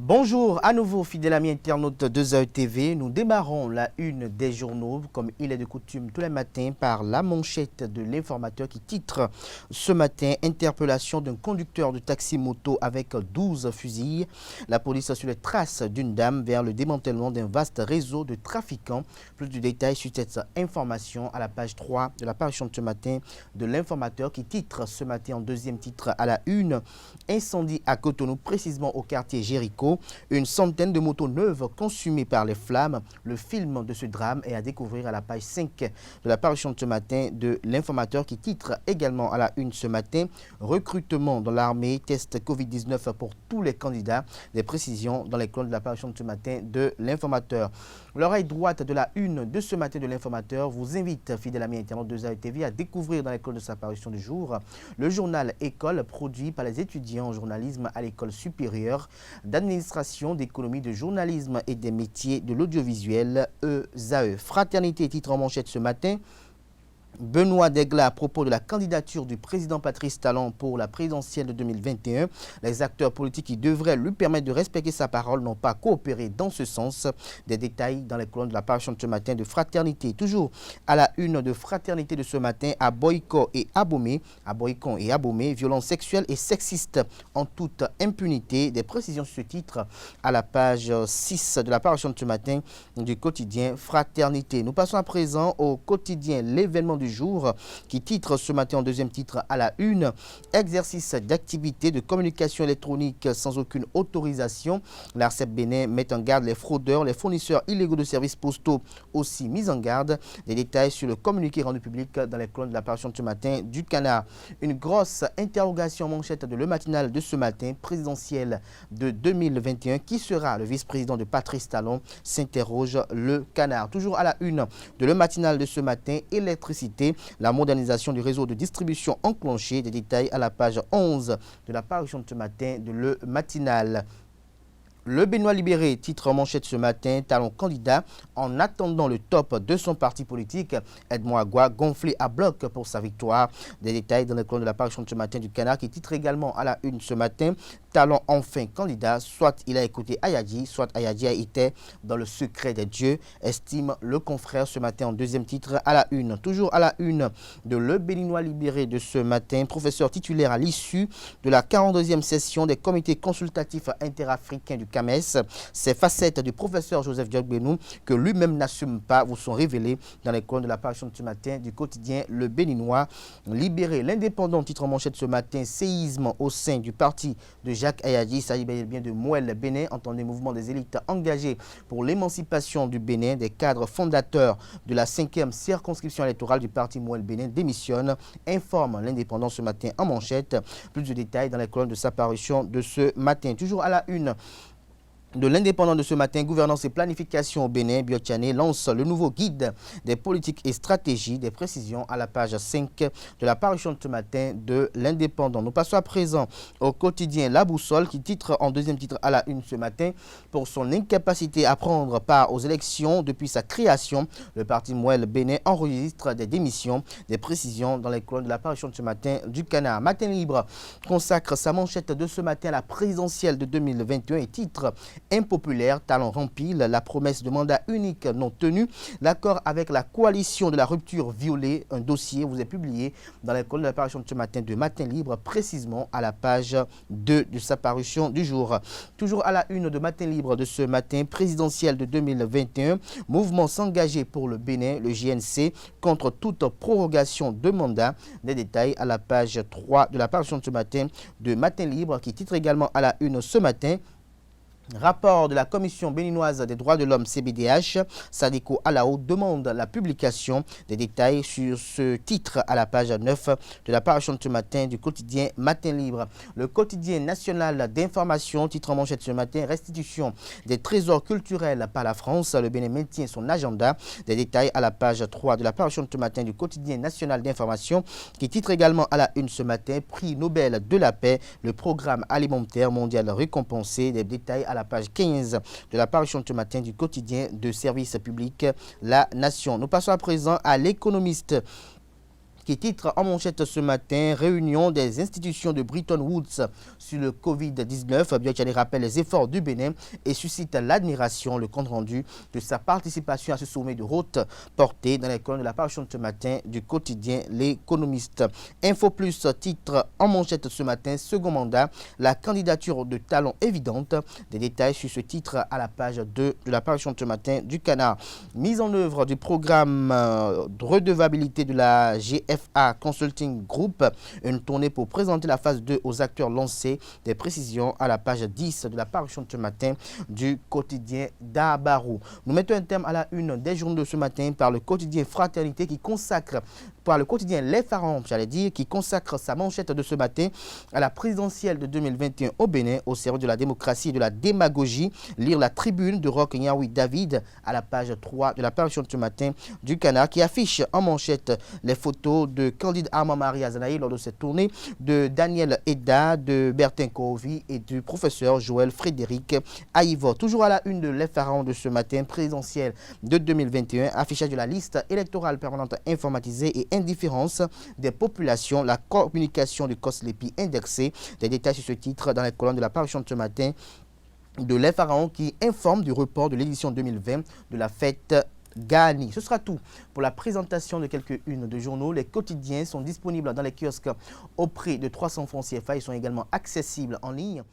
Bonjour à nouveau fidèles amis internautes de ZAE TV. Nous démarrons la une des journaux comme il est de coutume tous les matins par la manchette de l'informateur qui titre ce matin interpellation d'un conducteur de taxi-moto avec 12 fusils. La police sur les traces d'une dame vers le démantèlement d'un vaste réseau de trafiquants. Plus de détails sur cette information à la page 3 de la parution de ce matin de l'informateur qui titre ce matin en deuxième titre à la une incendie à Cotonou précisément au quartier Jéricho. Une centaine de motos neuves consumées par les flammes. Le film de ce drame est à découvrir à la page 5 de la parution de ce matin de l'informateur qui titre également à la une ce matin recrutement dans l'armée, test Covid-19 pour tous les candidats. Des précisions dans les colonnes de la parution de ce matin de l'informateur. L'oreille droite de la une de ce matin de l'informateur vous invite, fidèle ami internaute de ZAE TV, à découvrir dans les colonnes de sa parution du jour le journal École produit par les étudiants en journalisme à l'école supérieure d'administration, d'économie, de journalisme et des métiers de l'audiovisuel ESAE. Fraternité, titre en manchette ce matin. Benoît Degla à propos de la candidature du président Patrice Talon pour la présidentielle de 2021. Les acteurs politiques qui devraient lui permettre de respecter sa parole n'ont pas coopéré dans ce sens. Des détails dans les colonnes de la parution de ce matin de Fraternité. Toujours à la une de Fraternité de ce matin à Boycon et Abomey, violences sexuelles et sexistes en toute impunité. Des précisions sur ce titre à la page 6 de la parution de ce matin du quotidien Fraternité. Nous passons à présent au quotidien L'événement du jour qui titre ce matin en deuxième titre à la une exercice d'activité de communication électronique sans aucune autorisation. L'ARCEP Bénin met en garde les fraudeurs, les fournisseurs illégaux de services postaux aussi mis en garde. Des détails sur le communiqué rendu public dans les colonnes de la parution de ce matin du Canard. Une grosse interrogation manchette de Le Matinal de ce matin présidentiel de 2021. Qui sera le vice-président de Patrice Talon, s'interroge le Canard. Toujours à la une de Le Matinal de ce matin, électricité. La modernisation du réseau de distribution enclenchée. Des détails à la page 11 de la parution de ce matin de Le Matinal. Le Béninois libéré, titre en manchette ce matin, Talon candidat en attendant le top de son parti politique. Edmond Agua gonflé à bloc pour sa victoire. Des détails dans les colonnes de la parution de ce matin du Canard qui titre également à la une ce matin. Talon enfin candidat, soit il a écouté Ayadji, soit Ayadji a été dans le secret des dieux, estime le confrère ce matin en deuxième titre à la une. Toujours à la une de Le Béninois libéré de ce matin, professeur titulaire à l'issue de la 42e session des comités consultatifs interafricains du CAMES. Ces facettes du professeur Joseph Diogbenou que lui-même n'assume pas vous sont révélées dans les colonnes de la parution de ce matin du quotidien Le Béninois libéré. L'indépendant titre en manchette ce matin, séisme au sein du parti de Jacques Ayadji. Il s'agit bien de Mouel Bénin, entendez mouvement des élites engagées pour l'émancipation du Bénin. Des cadres fondateurs de la 5e circonscription électorale du parti Mouel Bénin démissionnent, informe l'indépendant ce matin en manchette. Plus de détails dans les colonnes de sa parution de ce matin. Toujours à la une de l'indépendant de ce matin, gouvernance et planification au Bénin, Biotiané lance le nouveau guide des politiques et stratégies. Des précisions à la page 5 de la parution de ce matin de l'indépendant. Nous passons à présent au quotidien La Boussole qui titre en deuxième titre à la une ce matin pour son incapacité à prendre part aux élections depuis sa création. Le parti Mouel Bénin enregistre des démissions. Des précisions dans les colonnes de la parution de ce matin du Canard. Matin Libre consacre sa manchette de ce matin à la présidentielle de 2021 et titre impopulaire, Talon rempile, la promesse de mandat unique non tenue, l'accord avec la coalition de la rupture violée. Un dossier vous est publié dans les colonnes de la parution de ce matin de Matin Libre, précisément à la page 2 de sa parution du jour. Toujours à la une de Matin Libre de ce matin, présidentiel de 2021, mouvement s'engager pour le Bénin, le JNC, contre toute prorogation de mandat. Des détails à la page 3 de la parution de ce matin de Matin Libre qui titre également à la une ce matin. Rapport de la Commission béninoise des droits de l'homme CBDH, Sadiko Alao demande la publication des détails sur ce titre à la page 9 de la parution de ce matin du quotidien Matin Libre. Le quotidien national d'information, titre en manchette ce matin, restitution des trésors culturels par la France. Le Bénin maintient son agenda. Des détails à la page 3 de la parution de ce matin du quotidien national d'information qui titre également à la une ce matin, prix Nobel de la paix, le programme alimentaire mondial récompensé. Des détails à la page 15 de la parution de ce matin du quotidien de service public La Nation. Nous passons à présent à l'économiste qui titre en manchette ce matin « Réunion des institutions de Bretton Woods sur le Covid-19 ». Biachani rappelle les efforts du Bénin et suscite l'admiration, le compte-rendu de sa participation à ce sommet de haute portée dans les colonnes de la parution de ce matin du quotidien L'Économiste. Info Plus titre en manchette ce matin « Second mandat, la candidature de talent évidente ». Des détails sur ce titre à la page 2 de la parution de ce matin du Canard. Mise en œuvre du programme de redevabilité de la GFA Consulting Group, une tournée pour présenter la phase 2 aux acteurs lancés. Des précisions à la page 10 de la parution de ce matin du quotidien Dabarou. Nous mettons un terme à la une des journaux de ce matin par le quotidien Fraternité qui consacre, par le quotidien Les Pharaons, qui consacre sa manchette de ce matin à la présidentielle de 2021 au Bénin, au service de la démocratie et de la démagogie. Lire la tribune de Roch Nyaoui David à la page 3 de la parution de ce matin du Canard qui affiche en manchette les photos de Candide Armand-Marie Azanaï lors de cette tournée, de Daniel Eda, de Bertin Kovi et du professeur Joël Frédéric Aïvo. Toujours à la une de Les Pharaons de ce matin, présidentielle de 2021, affichage de la liste électorale permanente informatisée et indifférence des populations, la communication du COSLEPI indexée. Des détails sur ce titre dans les colonnes de la parution de ce matin de Les Pharaons qui informe du report de l'édition 2020 de la fête Gani. Ce sera tout pour la présentation de quelques-unes de journaux. Les quotidiens sont disponibles dans les kiosques au prix de 300 francs CFA. Ils sont également accessibles en ligne